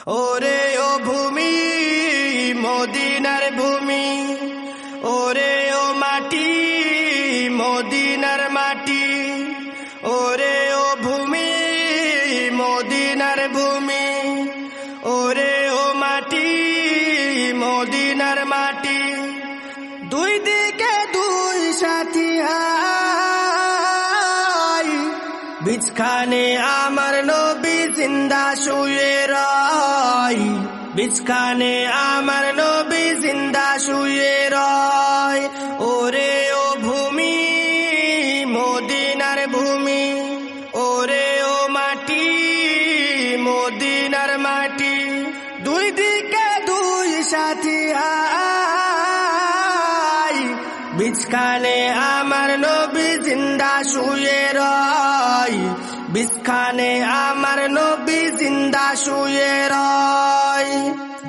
ওরে ও ভূমি মদিনার ভূমি, ওরে ও মাটি মদিনার মাটি, ওরে ও ভূমি মদিনার ভূমি, ওরে ও মাটি মদিনার মাটি। দুই দিকে দুই সাথী হাই, বিছখানে আমার নবী জিন্দা শুয়ে রয়, বিছখানে আমার নবী জিন্দা শুয়ে রয়। ওরে ও ভূমি মদিনার ভূমি, ওরে ও মাটি মদিনার মাটি। দুই দিকে দুই সাথী হাই, বিছখানে আমার নবী জিন্দা শুয়ে রয়, বিছখানে আমার নবী জিন্দা শুয়ে রয়।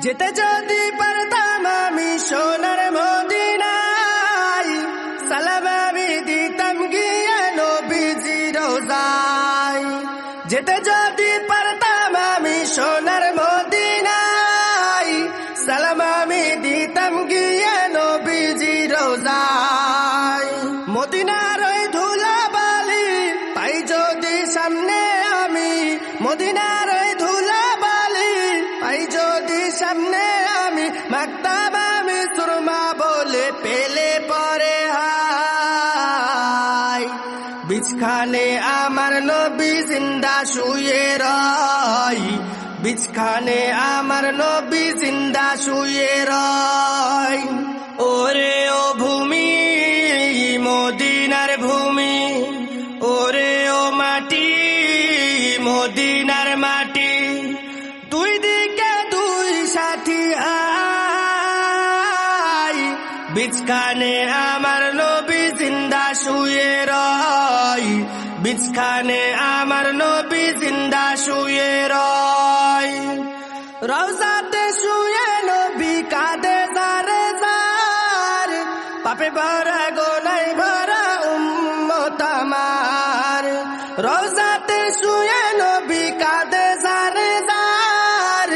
যেতে যদি পারতাম আমি সোনার মদিনায়, সালাম আমি দিতাম গিয়ে নবীজি রোজায়। যেতে যদি পারতাম আমি সোনার মদিনায়, সালাম আমি দিতাম গিয়ে নবীজি রোজায়। মদিনার ওই ধুলাবালি পাই যদি সামনে আমি, মদিনার ওই ধুলাবালি পাই যদি সামনে আমি, মাগতাম আমি সুরমা বলে পেলে পরে হাই। বিছখানে আমার নবী জিন্দা শুয়ে রয়, বিছখানে আমার নবী জিন্দা শুয়ে রয়। ওরে ও ভূমি মদিনার ভূমি, ওরে ও মাটি মদিনার মাটি। দুই দিকে দুই সাথী হাই, বিছখানে আমার নবী জিন্দা শুয়ে রয়, বিছখানে আমার নবী জিন্দা শুয়ে রয়। রওজাতে শুয়ে নবী কাঁদে জারে জার, পাপে ভরা গোনায় ভরা উম্মত আমার। রওজাতে শুয়ে নবী কাঁদে জারে জার,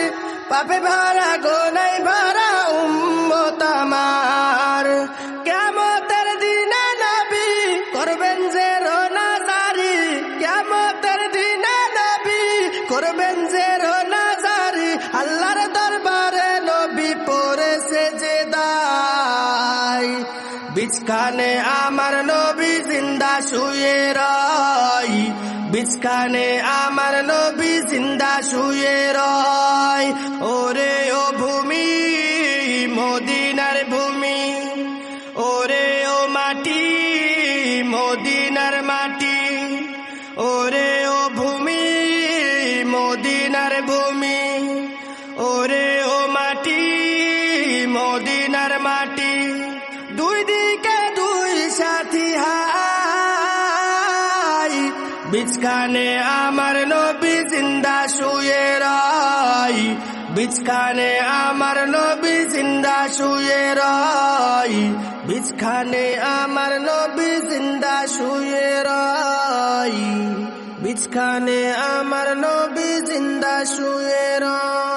পাপে ভরা গোনায় ভরা উম্মত আমার। কিয়ামতের দিনে নবী করবেন যে রোনা জারি, কিয়ামতের দিনে নবী করবেন যে রোনা জারি। আল্লাহর দরবারে নবী পড়েছে যে দায়, বিছখানে আমার নবী জিন্দা শুয়ে রয়, বিছখানে আমার নবী জিন্দা শুয়ে রয়। ওরে ও ভূমি মদিনার ভূমি, ওরে ও মাটি মদিনার মাটি, ওরে ও ভূমি মদিনার ভূমি, ওরে ও মাটি মদিনার মাটি। দুই দিকে দুই সাথী হাই, বিছখানে আমার নবী জিন্দা শুয়ে রয়, বিছখানে আমার নবী জিন্দা শুয়ে রয়, বিছখানে আমার নবী জিন্দা শুয়ে রয়, বিছখানে আমার নবী জিন্দা শুয়ে রয়।